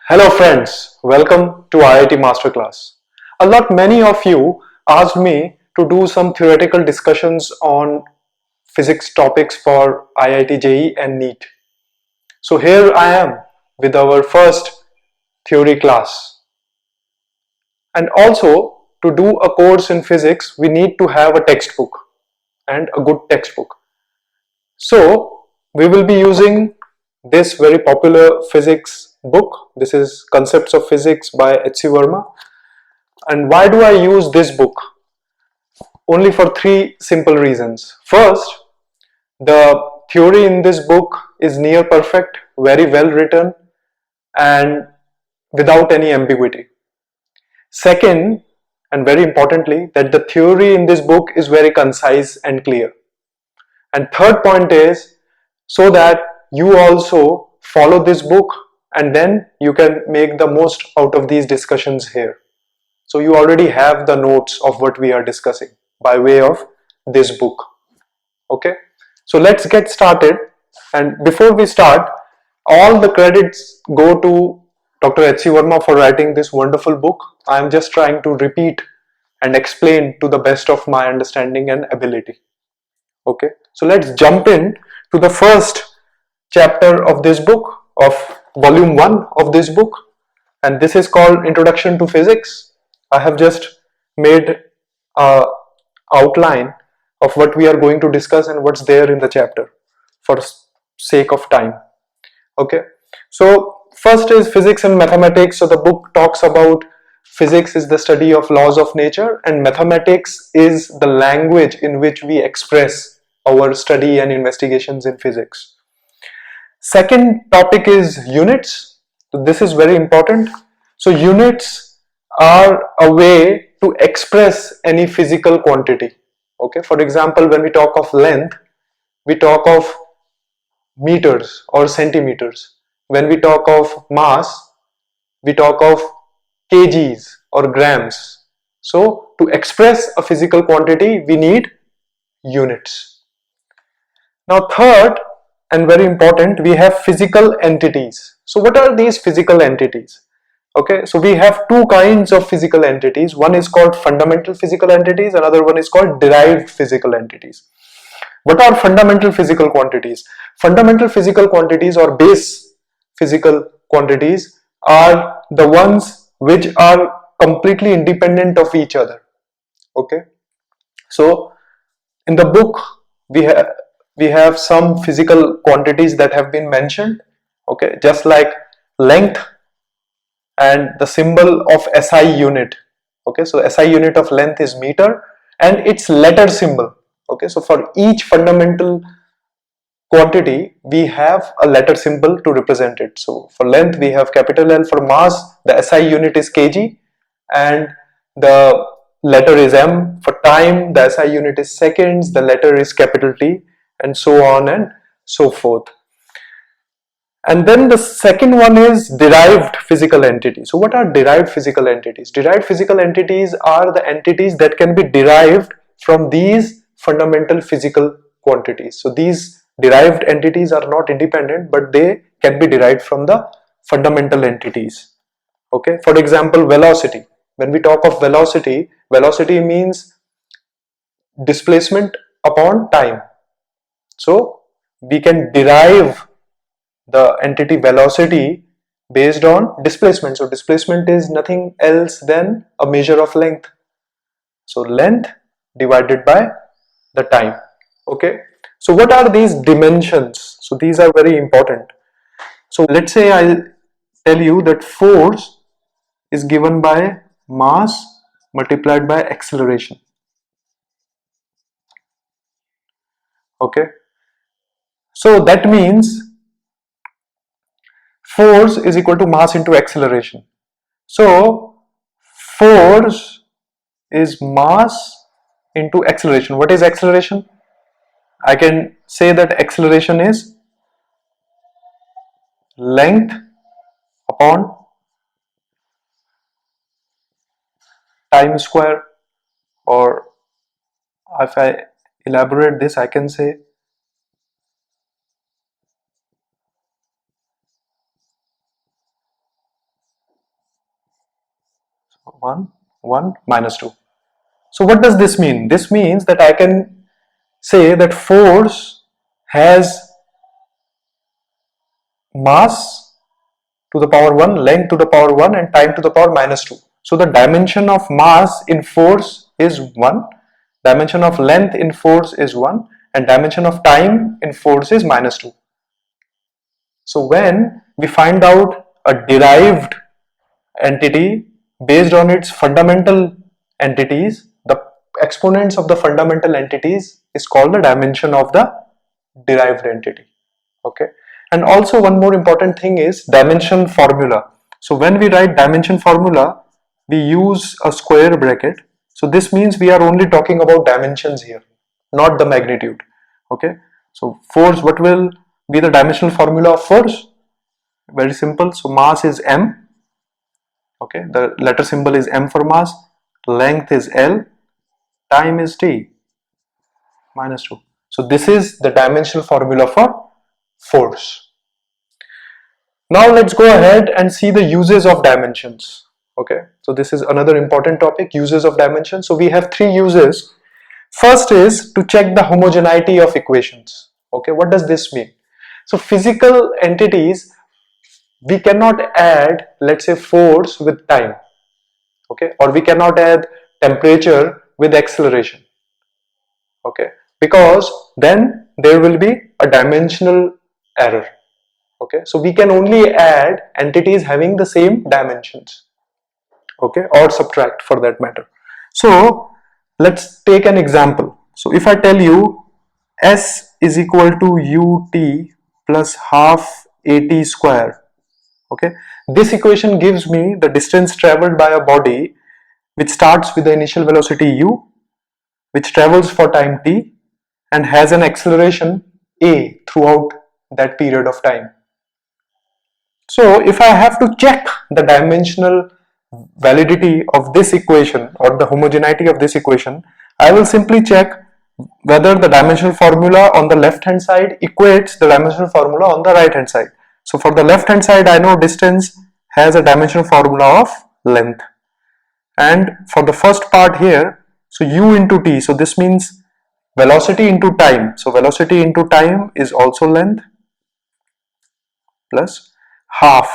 Hello friends, welcome to IIT Masterclass. Many of you asked me to do some theoretical discussions on physics topics for IIT JEE and NEET. So here I am with our first theory class. And also to do a course in physics, we need to have a textbook and a good textbook. So we will be using this very popular physics book. This is Concepts of Physics by H.C. Verma. And why do I use this book? Only for three simple reasons. First, the theory in this book is near perfect, very well written, and without any ambiguity. Second, and very importantly, that the theory in this book is very concise and clear. And third point is so that you also follow this book and then you can make the most out of these discussions here. So you already have the notes of what we are discussing by way of this book. Okay, so let's get started. And before we start, all the credits go to Dr. H.C. Verma for writing this wonderful book. I am just trying to repeat and explain to the best of my understanding and ability. Okay, so let's jump in to the first chapter of this book, of volume 1 of this book, and this is called Introduction to Physics. I have just made an outline of what we are going to discuss and what's there in the chapter for sake of time. Okay, so first is physics and mathematics. So the book talks about physics is the study of laws of nature and mathematics is the language in which we express our study and investigations in physics. Second topic is units. So this is very important. So units are a way to express any physical quantity. Okay, for example, when we talk of length, we talk of meters or centimeters. When we talk of mass, we talk of kgs or grams. So to express a physical quantity, we need units. Now third and very important, we have physical entities. So what are these physical entities? Okay, so we have two kinds of physical entities. One is called fundamental physical entities, another one is called derived physical entities. What are fundamental physical quantities? Fundamental physical quantities or base physical quantities are the ones which are completely independent of each other. Okay, so in the book we have some physical quantities that have been mentioned. Okay, just like length and the symbol of SI unit. Okay, so SI unit of length is meter and its letter symbol. Okay, so for each fundamental quantity we have a letter symbol to represent it. So for length we have capital L, for mass the SI unit is kg and the letter is m, for time the SI unit is seconds, the letter is capital T, and so on and so forth. And then the second one is derived physical entities. So what are derived physical entities? Derived physical entities are the entities that can be derived from these fundamental physical quantities. So these derived entities are not independent, but they can be derived from the fundamental entities. Okay, for example, velocity. When we talk of velocity, velocity means displacement upon time. So we can derive the entity velocity based on displacement. So displacement is nothing else than a measure of length. So length divided by the time. Okay, so what are these dimensions? So these are very important. So let's say I tell you that force is given by mass multiplied by acceleration. Okay, so that means force is equal to mass into acceleration. So force is mass into acceleration. What is acceleration? I can say that acceleration is length upon time square, or if I elaborate this, I can say 1, 1, minus 2. So what does this mean? This means that I can say that force has mass to the power 1, length to the power 1 and time to the power minus 2. So the dimension of mass in force is 1, dimension of length in force is 1 and dimension of time in force is minus 2. So when we find out a derived entity based on its fundamental entities, the exponents of the fundamental entities is called the dimension of the derived entity. Okay, and also one more important thing is dimension formula. So when we write dimension formula, we use a square bracket. So this means we are only talking about dimensions here, not the magnitude. Okay, so force, what will be the dimensional formula of force? Very simple. So mass is m. Okay, the letter symbol is m for mass, length is L, time is T, minus 2. So this is the dimensional formula for force. Now let's go ahead and see the uses of dimensions. Okay, so this is another important topic, uses of dimensions. So we have three uses. First is to check the homogeneity of equations. Okay, what does this mean? So physical entities, we cannot add, let's say, force with time. Okay, or we cannot add temperature with acceleration. Okay, because then there will be a dimensional error. Okay, so we can only add entities having the same dimensions, okay, or subtract for that matter. So let's take an example. So if I tell you S is equal to ut plus half at square, okay, this equation gives me the distance traveled by a body which starts with the initial velocity u, which travels for time t and has an acceleration a throughout that period of time. So if I have to check the dimensional validity of this equation or the homogeneity of this equation, I will simply check whether the dimensional formula on the left hand side equates the dimensional formula on the right hand side. So for the left hand side, I know distance has a dimensional formula of length, and for the first part here, so u into t, so this means velocity into time. So velocity into time is also length plus half.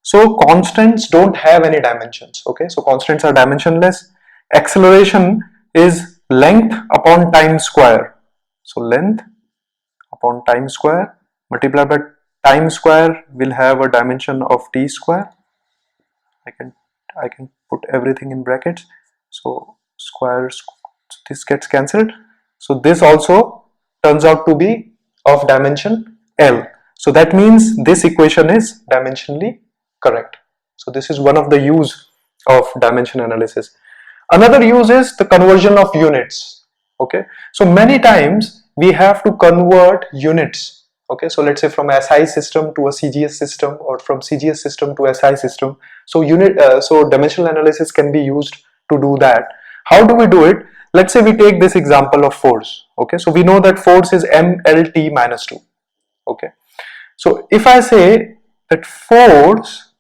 So constants don't have any dimensions. Okay, so constants are dimensionless. Acceleration is length upon time square. So length upon time square multiplied by time square will have a dimension of t square. I can put everything in brackets. So squares, this gets cancelled. So this also turns out to be of dimension L. So that means this equation is dimensionally correct. So this is one of the use of dimension analysis. Another use is the conversion of units. Okay, so many times we have to convert units. Okay, so let's say from SI system to a CGS system or from CGS system to SI system. So so dimensional analysis can be used to do that. How do we do it? Let's say we take this example of force. Okay, so we know that force is mLT minus 2. Okay, so if I say that force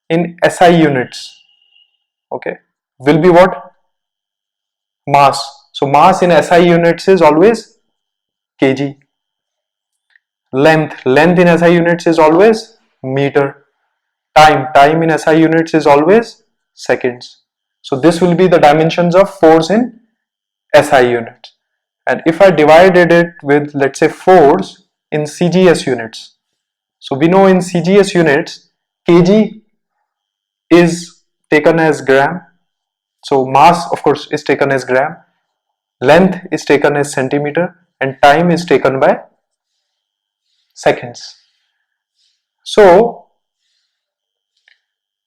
in SI units, okay, will be what? Mass. So mass in SI units is always kg. Length in SI units is always meter. Time in SI units is always seconds. So this will be the dimensions of force in SI units. And if I divided it with, let's say, force in CGS units, so we know in CGS units kg is taken as gram, so mass of course is taken as gram, length is taken as centimeter, and time is taken by seconds. So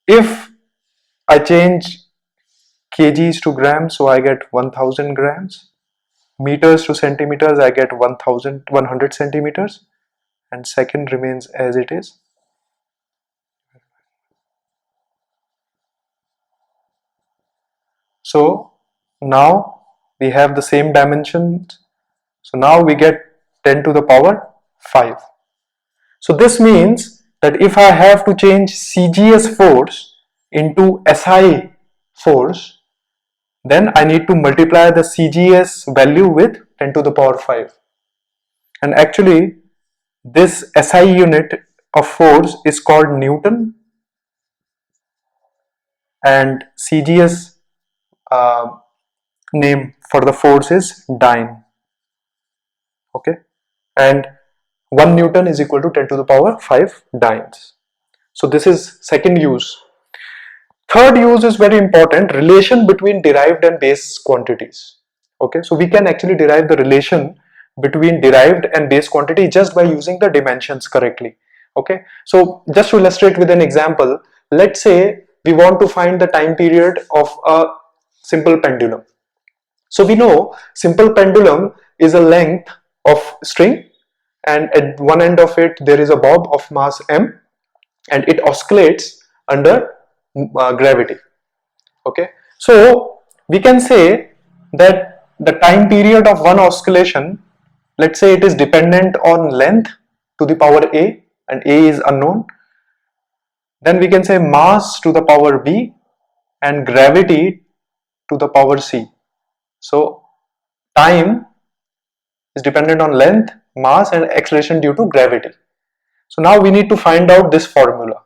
if I change kgs to grams, so I get 1000 grams, meters to centimeters, I get 100 centimeters, and second remains as it is. So now we have the same dimensions. So now we get 10 to the power 5. So this means that if I have to change CGS force into SI force, then I need to multiply the CGS value with 10 to the power 5. And actually, this SI unit of force is called Newton, and CGS name for the force is dyne. Okay, and 1 Newton is equal to 10 to the power 5 dynes. So this is second use. Third use is very important, relation between derived and base quantities. Okay, so we can actually derive the relation between derived and base quantity just by using the dimensions correctly. Okay, so just to illustrate with an example, let's say we want to find the time period of a simple pendulum. So we know simple pendulum is a length of string, and at one end of it there is a bob of mass m, and it oscillates under gravity. Okay, so we can say that the time period of one oscillation, let's say it is dependent on length to the power a, and a is unknown, then we can say mass to the power b and gravity to the power c. So time is dependent on length, mass and acceleration due to gravity. So now we need to find out this formula.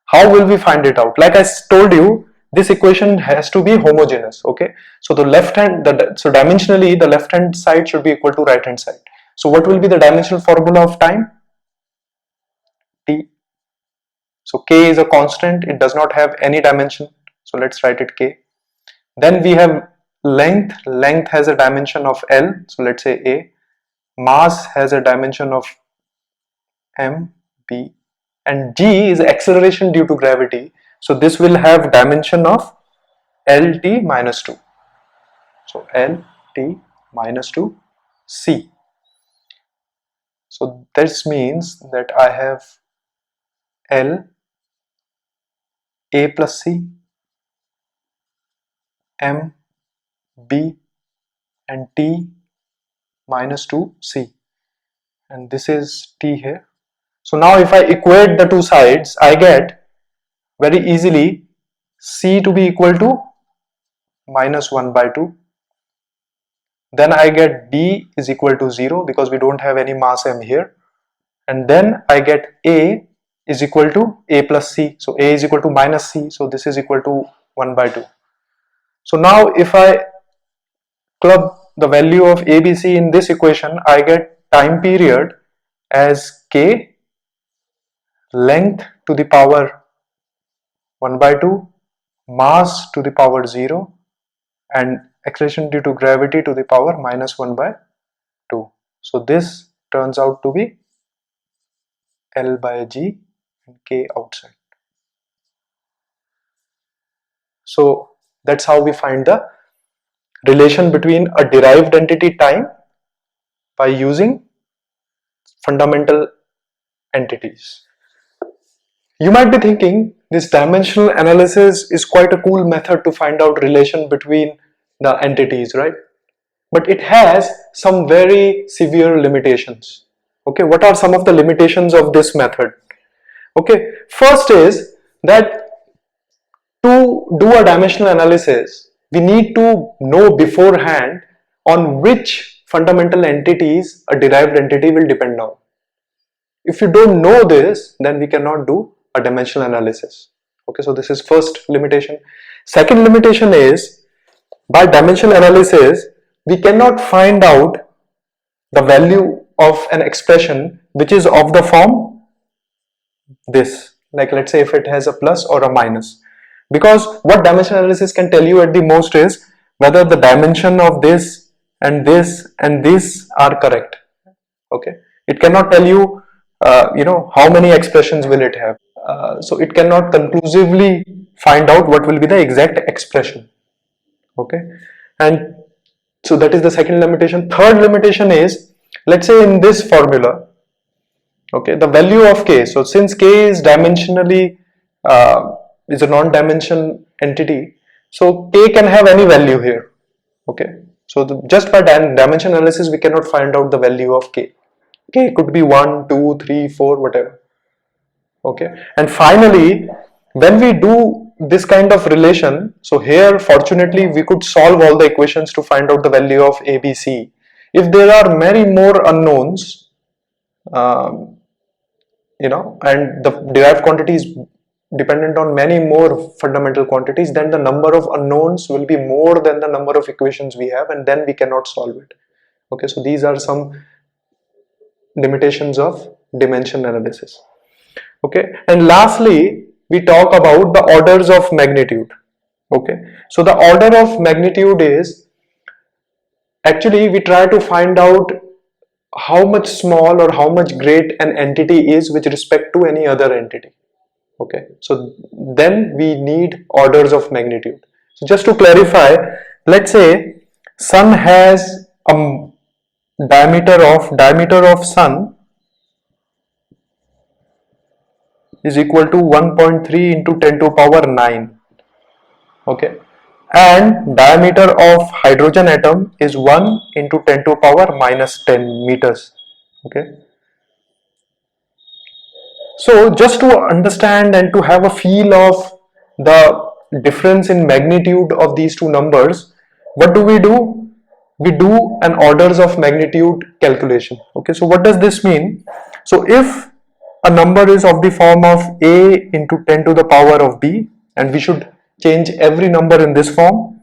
How will we find it out? Like I told you, this equation has to be homogeneous. Okay, so the left hand, so dimensionally the left hand side should be equal to right hand side. So what will be the dimensional formula of time? T. So k is a constant, it does not have any dimension, so let's write it k. Then we have length, length has a dimension of L, so let's say a. Mass has a dimension of m, b, and g is acceleration due to gravity, so this will have dimension of Lt minus 2. So Lt minus 2 c. So this means that I have L a plus c, m, b, and t minus 2 c, and this is t here. So now if I equate the two sides, I get very easily c to be equal to minus 1 by 2. Then I get b is equal to 0 because we don't have any mass m here. And then I get a is equal to a plus c. So a is equal to minus c. So this is equal to 1 by 2. So now if I club the value of a, b, c in this equation, I get time period as k, length to the power 1 by 2, mass to the power 0, and acceleration due to gravity to the power minus 1 by 2. So this turns out to be L by G and K outside. So that's how we find the relation between a derived entity time by using fundamental entities. You might be thinking this dimensional analysis is quite a cool method to find out relation between the entities, right? But it has some very severe limitations. Okay, what are some of the limitations of this method? Okay, first is that to do a dimensional analysis, we need to know beforehand on which fundamental entities a derived entity will depend on. If you don't know this, then we cannot do a dimensional analysis. Okay, so this is first limitation. Second limitation is, by dimensional analysis, we cannot find out the value of an expression which is of the form this. Like let's say if it has a plus or a minus. Because what dimensional analysis can tell you at the most is whether the dimension of this and this and this are correct. Okay, it cannot tell you how many expressions will it have. So it cannot conclusively find out what will be the exact expression. Okay, and so that is the second limitation. Third limitation is, let's say in this formula, okay, the value of k. So since k is dimensionally is a non-dimension entity, so k can have any value here. Okay, so just by dimension analysis we cannot find out the value of k. K could be 1, 2, 3, 4, whatever. Okay, and finally when we do this kind of relation, so here fortunately we could solve all the equations to find out the value of A, B, C. If there are many more unknowns, and the derived quantity is dependent on many more fundamental quantities, then the number of unknowns will be more than the number of equations we have, and then we cannot solve it. Okay, so these are some limitations of dimension analysis. Okay, and lastly we talk about the orders of magnitude. Okay, so the order of magnitude is actually we try to find out how much small or how much great an entity is with respect to any other entity. Okay, so then we need orders of magnitude. So just to clarify, let's say sun has a diameter of sun is equal to 1.3 into 10 to the power 9. Okay, and diameter of hydrogen atom is 1 into 10 to the power minus 10 meters. Okay, so just to understand and to have a feel of the difference in magnitude of these two numbers, what do? We do an orders of magnitude calculation. Okay, so what does this mean? So if a number is of the form of A into 10 to the power of B, and we should change every number in this form.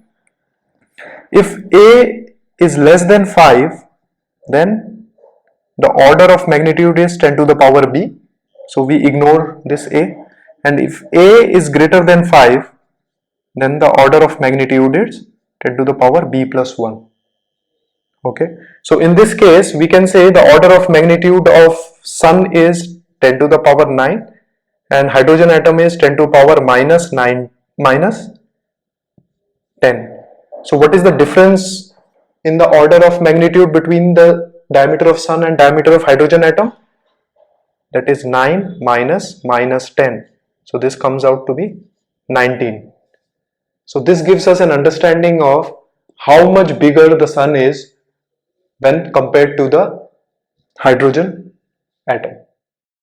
If A is less than 5, then the order of magnitude is 10 to the power B, so we ignore this A, and if A is greater than 5, then the order of magnitude is 10 to the power B plus 1. Okay, so in this case we can say the order of magnitude of sun is 10 to the power 9 and hydrogen atom is 10 to the power minus 9 minus 10. So what is the difference in the order of magnitude between the diameter of sun and diameter of hydrogen atom? That is 9 minus 10. So this comes out to be 19. So this gives us an understanding of how much bigger the sun is when compared to the hydrogen atom.